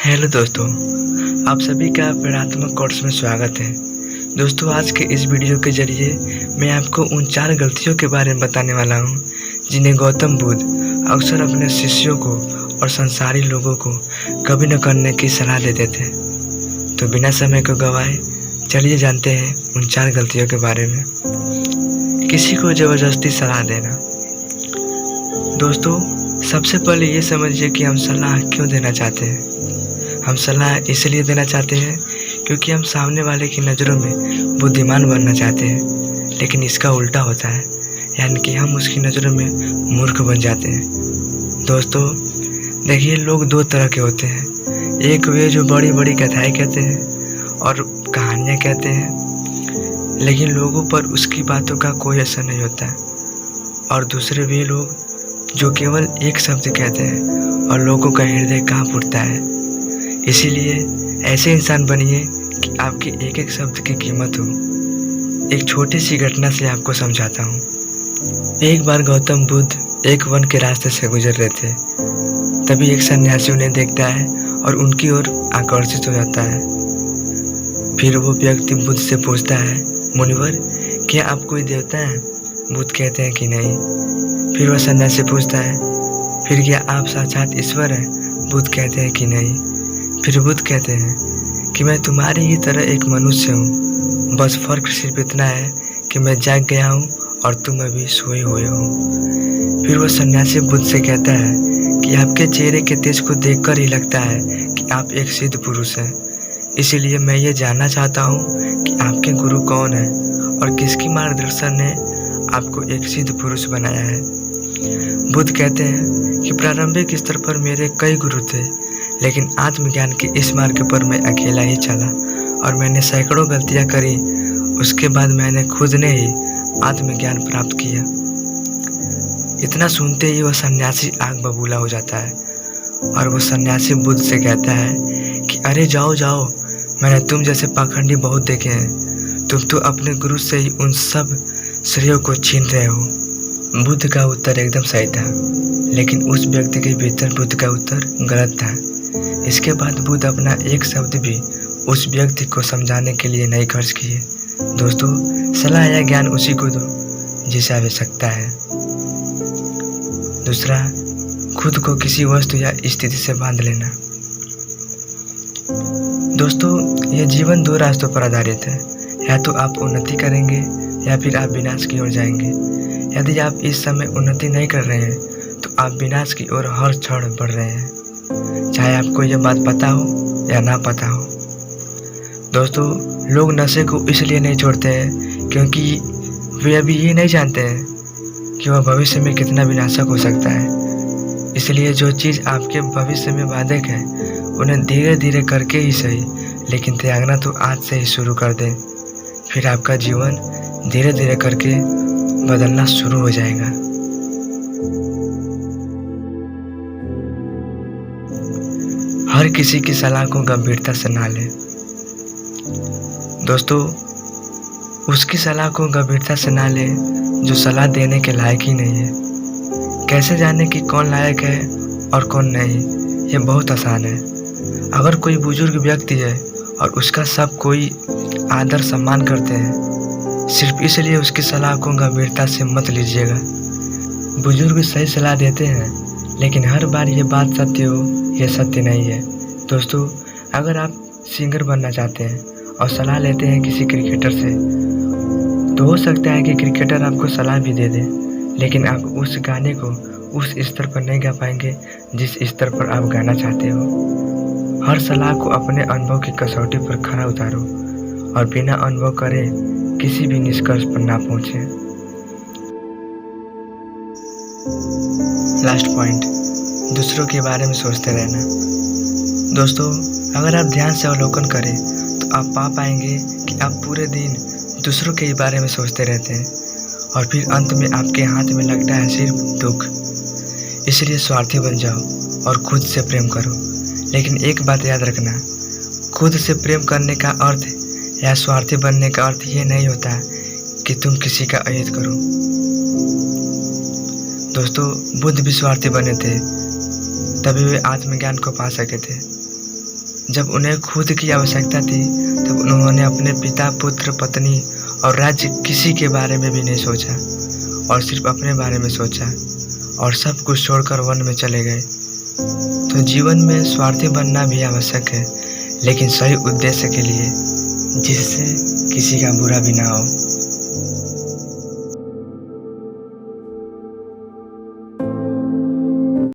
Hello दोस्तों, आप सभी का प्रेरणात्मक कोर्स में स्वागत है। दोस्तों, आज के इस वीडियो के ज़रिए मैं आपको उन 4 गलतियों के बारे में बताने वाला हूँ, जिन्हें गौतम बुद्ध अक्सर अपने शिष्यों को और संसारी लोगों को कभी न करने की सलाह देते थे। तो बिना समय को गंवाए चलिए जानते हैं उन 4 गलतियों के बारे में। किसी को ज़बरदस्ती सलाह देना। दोस्तों, सबसे पहले ये समझिए कि हम सलाह क्यों देना चाहते हैं। हम सलाह इसलिए देना चाहते हैं क्योंकि हम सामने वाले की नज़रों में बुद्धिमान बनना चाहते हैं, लेकिन इसका उल्टा होता है, यानी कि हम उसकी नज़रों में मूर्ख बन जाते हैं। दोस्तों, देखिए, लोग 2 तरह के होते हैं। एक वे जो बड़ी बड़ी कथाएं कहते हैं और कहानियाँ कहते हैं, लेकिन लोगों पर उसकी बातों का कोई असर नहीं होता है। और दूसरे वे लोग जो केवल एक शब्द कहते हैं और लोगों का हृदय कांप उठता है। इसीलिए ऐसे इंसान बनिए कि आपके एक एक शब्द की कीमत हो। एक छोटी सी घटना से आपको समझाता हूँ। एक बार गौतम बुद्ध एक वन के रास्ते से गुजर रहे थे। तभी एक सन्यासी उन्हें देखता है और उनकी ओर आकर्षित हो जाता है। फिर वो व्यक्ति बुद्ध से पूछता है, मुनिवर, क्या आप कोई देवता हैं? बुद्ध कहते हैं कि नहीं। फिर वह सन्यासी पूछता है, फिर क्या आप साक्षात ईश्वर हैं? बुद्ध कहते हैं कि नहीं। फिर बुद्ध कहते हैं कि मैं तुम्हारी ही तरह एक मनुष्य हूँ, बस फर्क सिर्फ इतना है कि मैं जाग गया हूँ और तुम अभी सोए हुए हो। फिर वह सन्यासी बुद्ध से कहता है कि आपके चेहरे के तेज को देखकर ही लगता है कि आप एक सिद्ध पुरुष हैं। इसीलिए मैं ये जानना चाहता हूँ कि आपके गुरु कौन है और किसकी मार्गदर्शन ने आपको एक सिद्ध पुरुष बनाया है। बुद्ध कहते हैं कि प्रारंभिक स्तर पर मेरे कई गुरु थे, लेकिन आत्मज्ञान के इस मार्ग पर मैं अकेला ही चला और मैंने सैकड़ों गलतियां करी। उसके बाद मैंने खुद ने ही आत्मज्ञान प्राप्त किया। इतना सुनते ही वह सन्यासी आग बबूला हो जाता है और वो सन्यासी बुद्ध से कहता है कि अरे जाओ जाओ, मैंने तुम जैसे पाखंडी बहुत देखे हैं। तुम तो अपने गुरु से ही उन सब श्रेयों को छीन रहे हो। बुद्ध का उत्तर एकदम सही था, लेकिन उस व्यक्ति के भीतर बुद्ध का उत्तर गलत था। इसके बाद बुद्ध अपना एक शब्द भी उस व्यक्ति को समझाने के लिए नहीं खर्च किए। दोस्तों, सलाह या ज्ञान उसी को दो जिसे आवश्यकता है। दूसरा, खुद को किसी वस्तु या स्थिति से बांध लेना। दोस्तों, यह जीवन 2 रास्तों पर आधारित है। या तो आप उन्नति करेंगे या फिर आप विनाश की ओर जाएंगे। यदि आप इस समय उन्नति नहीं कर रहे हैं तो आप विनाश की ओर हर क्षण बढ़ रहे हैं, चाहे आपको यह बात पता हो या ना पता हो। दोस्तों, लोग नशे को इसलिए नहीं छोड़ते हैं क्योंकि वे अभी ये नहीं जानते हैं कि वह भविष्य में कितना विनाशक हो सकता है। इसलिए जो चीज़ आपके भविष्य में बाधक है उन्हें धीरे धीरे करके ही सही, लेकिन त्यागना तो आज से ही शुरू कर दें। फिर आपका जीवन धीरे धीरे करके बदलना शुरू हो जाएगा। हर किसी की सलाह को गंभीरता से ना लें। दोस्तों, उसकी सलाह को गंभीरता से ना लें जो सलाह देने के लायक ही नहीं है। कैसे जाने कि कौन लायक है और कौन नहीं? ये बहुत आसान है। अगर कोई बुजुर्ग व्यक्ति है और उसका सब कोई आदर सम्मान करते हैं, सिर्फ इसलिए उसकी सलाह को गंभीरता से मत लीजिएगा। बुजुर्ग सही सलाह देते हैं, लेकिन हर बार ये बात सत्य हो यह सत्य नहीं है। दोस्तों, अगर आप सिंगर बनना चाहते हैं और सलाह लेते हैं किसी क्रिकेटर से, तो हो सकता है कि क्रिकेटर आपको सलाह भी दे दे, लेकिन आप उस गाने को उस स्तर पर नहीं गा पाएंगे जिस स्तर पर आप गाना चाहते हो। हर सलाह को अपने अनुभव की कसौटी पर खरा उतारो और बिना अनुभव करे किसी भी निष्कर्ष पर ना पहुंचे। लास्ट पॉइंट, दूसरों के बारे में सोचते रहना। दोस्तों, अगर आप ध्यान से अवलोकन करें तो आप पा पाएंगे कि आप पूरे दिन दूसरों के बारे में सोचते रहते हैं और फिर अंत में आपके हाथ में लगता है सिर्फ दुख। इसलिए स्वार्थी बन जाओ और खुद से प्रेम करो। लेकिन एक बात याद रखना, खुद से प्रेम करने का अर्थ या स्वार्थी बनने का अर्थ ये नहीं होता कि तुम किसी का अहित करो। दोस्तों, बुद्ध भी स्वार्थी बने थे, तभी वे आत्मज्ञान को पा सके थे। जब उन्हें खुद की आवश्यकता थी तब उन्होंने अपने पिता, पुत्र, पत्नी और राज्य किसी के बारे में भी नहीं सोचा और सिर्फ अपने बारे में सोचा और सब कुछ छोड़कर वन में चले गए। तो जीवन में स्वार्थी बनना भी आवश्यक है, लेकिन सही उद्देश्य के लिए, जिससे किसी का बुरा भी ना हो।